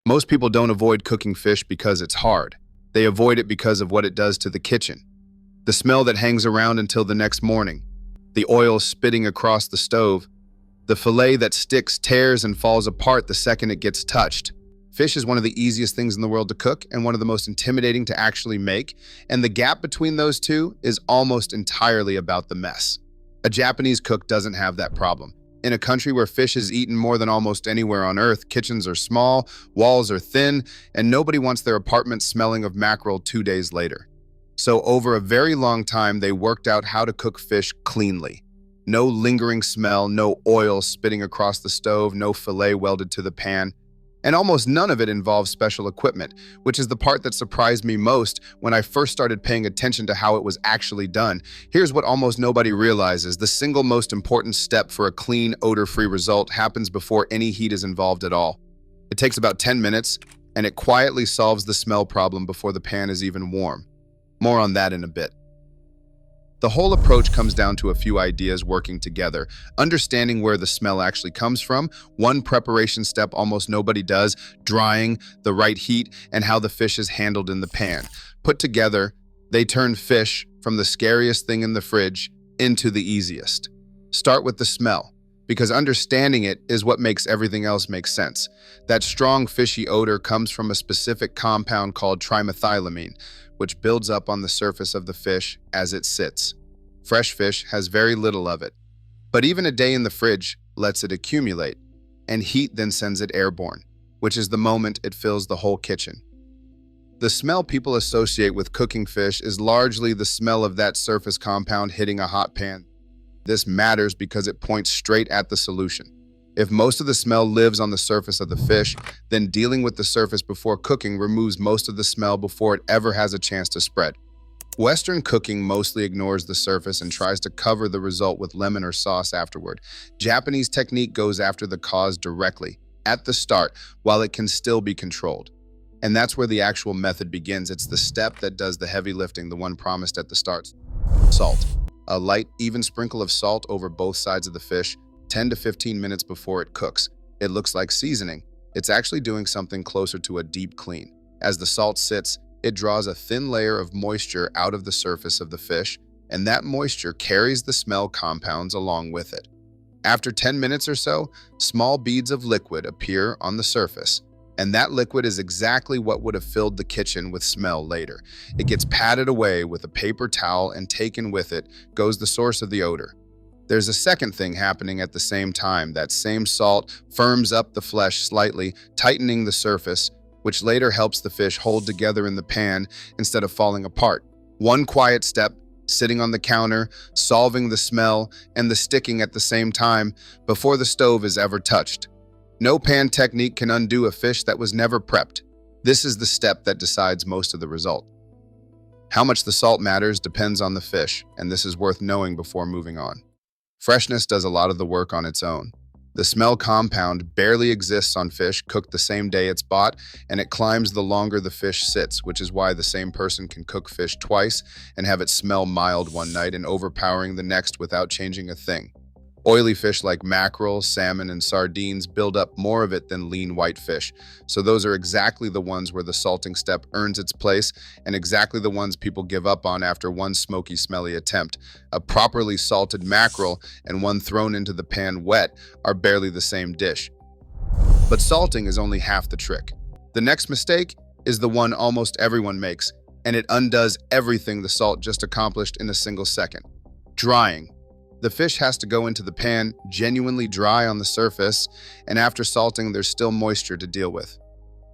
Most people don't avoid cooking fish because it's hard. They avoid it because of what it does to the kitchen. The smell that hangs around until the next morning, the oil spitting across the stove, the fillet that sticks, tears, and falls apart the second it gets touched. Fish is one of the easiest things in the world to cook and one of the most intimidating to actually make, and the gap between those two is almost entirely about the mess. A Japanese cook doesn't have that problem. In a country where fish is eaten more than almost anywhere on earth, kitchens are small, walls are thin, and nobody wants their apartment smelling of mackerel 2 days later. So over a very long time, they worked out how to cook fish cleanly. No lingering smell, no oil spitting across the stove, no fillet welded to the pan. And almost none of it involves special equipment, which is the part that surprised me most when I first started paying attention to how it was actually done. Here's what almost nobody realizes. The single most important step for a clean, odor-free result happens before any heat is involved at all. It takes about 10 minutes, and it quietly solves the smell problem before the pan is even warm. More on that in a bit. The whole approach comes down to a few ideas working together. Understanding where the smell actually comes from, one preparation step almost nobody does, drying, the right heat, and how the fish is handled in the pan. Put together, they turn fish from the scariest thing in the fridge into the easiest. Start with the smell, because understanding it is what makes everything else make sense. That strong fishy odor comes from a specific compound called trimethylamine, which builds up on the surface of the fish as it sits. Fresh fish has very little of it, but even a day in the fridge lets it accumulate, and heat then sends it airborne, which is the moment it fills the whole kitchen. The smell people associate with cooking fish is largely the smell of that surface compound hitting a hot pan. This matters because it points straight at the solution. If most of the smell lives on the surface of the fish, then dealing with the surface before cooking removes most of the smell before it ever has a chance to spread. Western cooking mostly ignores the surface and tries to cover the result with lemon or sauce afterward. Japanese technique goes after the cause directly, at the start, while it can still be controlled. And that's where the actual method begins. It's the step that does the heavy lifting, the one promised at the start. Salt. A light, even sprinkle of salt over both sides of the fish, 10 to 15 minutes before it cooks. It looks like seasoning. It's actually doing something closer to a deep clean. As the salt sits, it draws a thin layer of moisture out of the surface of the fish, and that moisture carries the smell compounds along with it. After 10 minutes or so, small beads of liquid appear on the surface, and that liquid is exactly what would have filled the kitchen with smell later. It gets patted away with a paper towel, and taken with it goes the source of the odor. There's a second thing happening at the same time. That same salt firms up the flesh slightly, tightening the surface, which later helps the fish hold together in the pan instead of falling apart. One quiet step, sitting on the counter, solving the smell and the sticking at the same time before the stove is ever touched. No pan technique can undo a fish that was never prepped. This is the step that decides most of the result. How much the salt matters depends on the fish, and this is worth knowing before moving on. Freshness does a lot of the work on its own. The smell compound barely exists on fish cooked the same day it's bought, and it climbs the longer the fish sits, which is why the same person can cook fish twice and have it smell mild one night and overpowering the next without changing a thing. Oily fish like mackerel, salmon, and sardines build up more of it than lean white fish, so those are exactly the ones where the salting step earns its place, and exactly the ones people give up on after one smoky, smelly attempt. A properly salted mackerel and one thrown into the pan wet are barely the same dish. But salting is only half the trick. The next mistake is the one almost everyone makes, and it undoes everything the salt just accomplished in a single second. Drying. The fish has to go into the pan genuinely dry on the surface, and after salting, there's still moisture to deal with.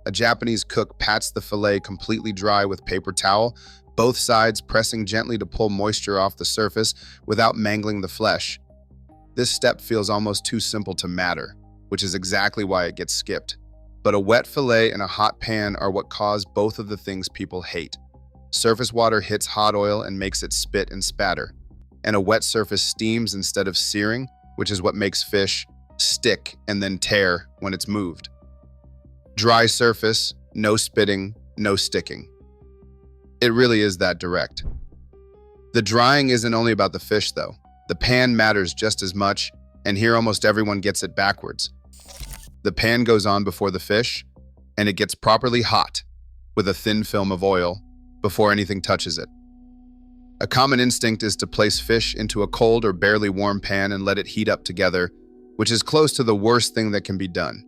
A Japanese cook pats the fillet completely dry with paper towel, both sides pressing gently to pull moisture off the surface without mangling the flesh. This step feels almost too simple to matter, which is exactly why it gets skipped. But a wet fillet and a hot pan are what cause both of the things people hate. Surface water hits hot oil and makes it spit and spatter. And a wet surface steams instead of searing, which is what makes fish stick and then tear when it's moved. Dry surface, no spitting, no sticking. It really is that direct. The drying isn't only about the fish though. The pan matters just as much, and here almost everyone gets it backwards. The pan goes on before the fish, and it gets properly hot with a thin film of oil before anything touches it. A common instinct is to place fish into a cold or barely warm pan and let it heat up together, which is close to the worst thing that can be done.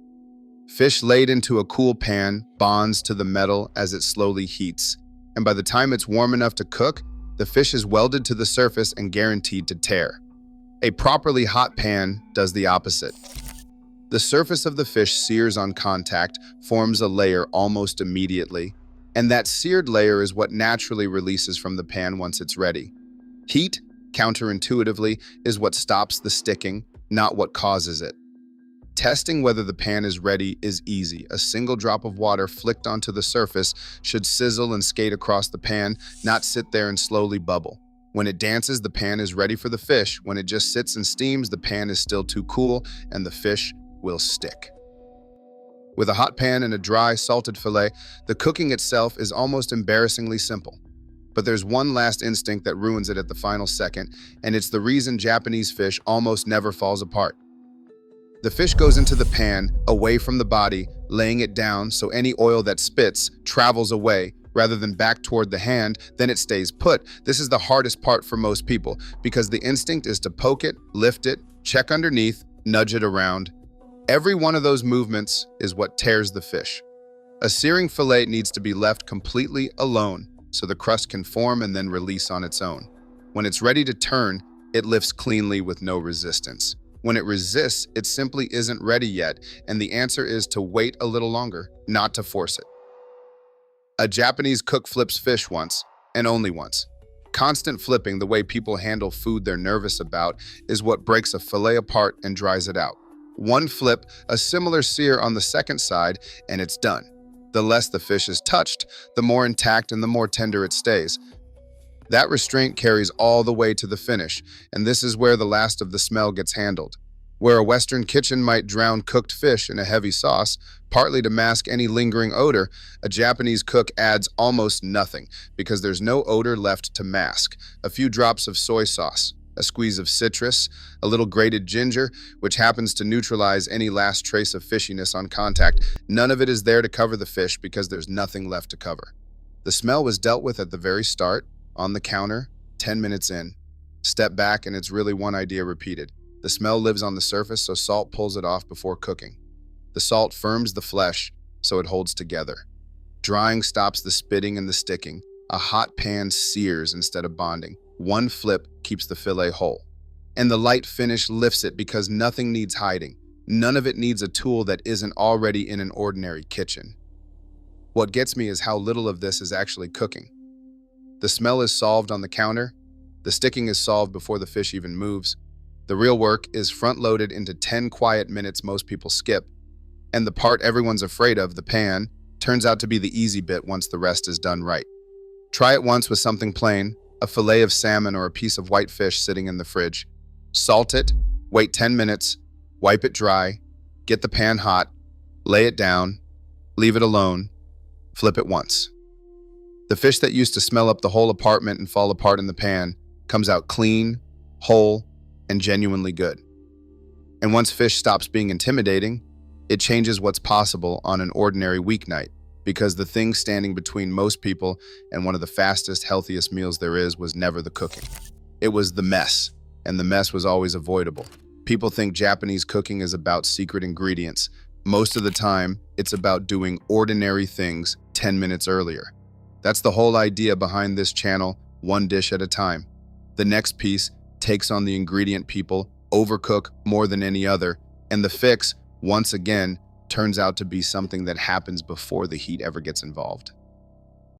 Fish laid into a cool pan bonds to the metal as it slowly heats, and by the time it's warm enough to cook, the fish is welded to the surface and guaranteed to tear. A properly hot pan does the opposite. The surface of the fish sears on contact, forms a layer almost immediately, and that seared layer is what naturally releases from the pan once it's ready. Heat, counterintuitively, is what stops the sticking, not what causes it. Testing whether the pan is ready is easy. A single drop of water flicked onto the surface should sizzle and skate across the pan, not sit there and slowly bubble. When it dances, the pan is ready for the fish. When it just sits and steams, the pan is still too cool and the fish will stick. With a hot pan and a dry, salted fillet, the cooking itself is almost embarrassingly simple. But there's one last instinct that ruins it at the final second, and it's the reason Japanese fish almost never falls apart. The fish goes into the pan, away from the body, laying it down so any oil that spits travels away rather than back toward the hand, then it stays put. This is the hardest part for most people because the instinct is to poke it, lift it, check underneath, nudge it around. Every one of those movements is what tears the fish. A searing fillet needs to be left completely alone so the crust can form and then release on its own. When it's ready to turn, it lifts cleanly with no resistance. When it resists, it simply isn't ready yet, and the answer is to wait a little longer, not to force it. A Japanese cook flips fish once, and only once. Constant flipping, the way people handle food they're nervous about, is what breaks a fillet apart and dries it out. One flip, a similar sear on the second side, and it's done. The less the fish is touched, the more intact and the more tender it stays. That restraint carries all the way to the finish, and this is where the last of the smell gets handled. Where a Western kitchen might drown cooked fish in a heavy sauce, partly to mask any lingering odor, a Japanese cook adds almost nothing because there's no odor left to mask. A few drops of soy sauce, a squeeze of citrus, a little grated ginger, which happens to neutralize any last trace of fishiness on contact. None of it is there to cover the fish because there's nothing left to cover. The smell was dealt with at the very start, on the counter, 10 minutes in. Step back and it's really one idea repeated. The smell lives on the surface, so salt pulls it off before cooking. The salt firms the flesh, so it holds together. Drying stops the spitting and the sticking. A hot pan sears instead of bonding. One flip keeps the fillet whole. And the light finish lifts it because nothing needs hiding. None of it needs a tool that isn't already in an ordinary kitchen. What gets me is how little of this is actually cooking. The smell is solved on the counter. The sticking is solved before the fish even moves. The real work is front-loaded into 10 quiet minutes most people skip. And the part everyone's afraid of, the pan, turns out to be the easy bit once the rest is done right. Try it once with something plain, a fillet of salmon or a piece of white fish sitting in the fridge. Salt it, wait 10 minutes, wipe it dry, get the pan hot, lay it down, leave it alone, flip it once. The fish that used to smell up the whole apartment and fall apart in the pan comes out clean, whole, and genuinely good. And once fish stops being intimidating, it changes what's possible on an ordinary weeknight, because the thing standing between most people and one of the fastest, healthiest meals there is was never the cooking. It was the mess, and the mess was always avoidable. People think Japanese cooking is about secret ingredients. Most of the time, it's about doing ordinary things 10 minutes earlier. That's the whole idea behind this channel, one dish at a time. The next piece takes on the ingredient people overcook more than any other, and the fix, once again, turns out to be something that happens before the heat ever gets involved.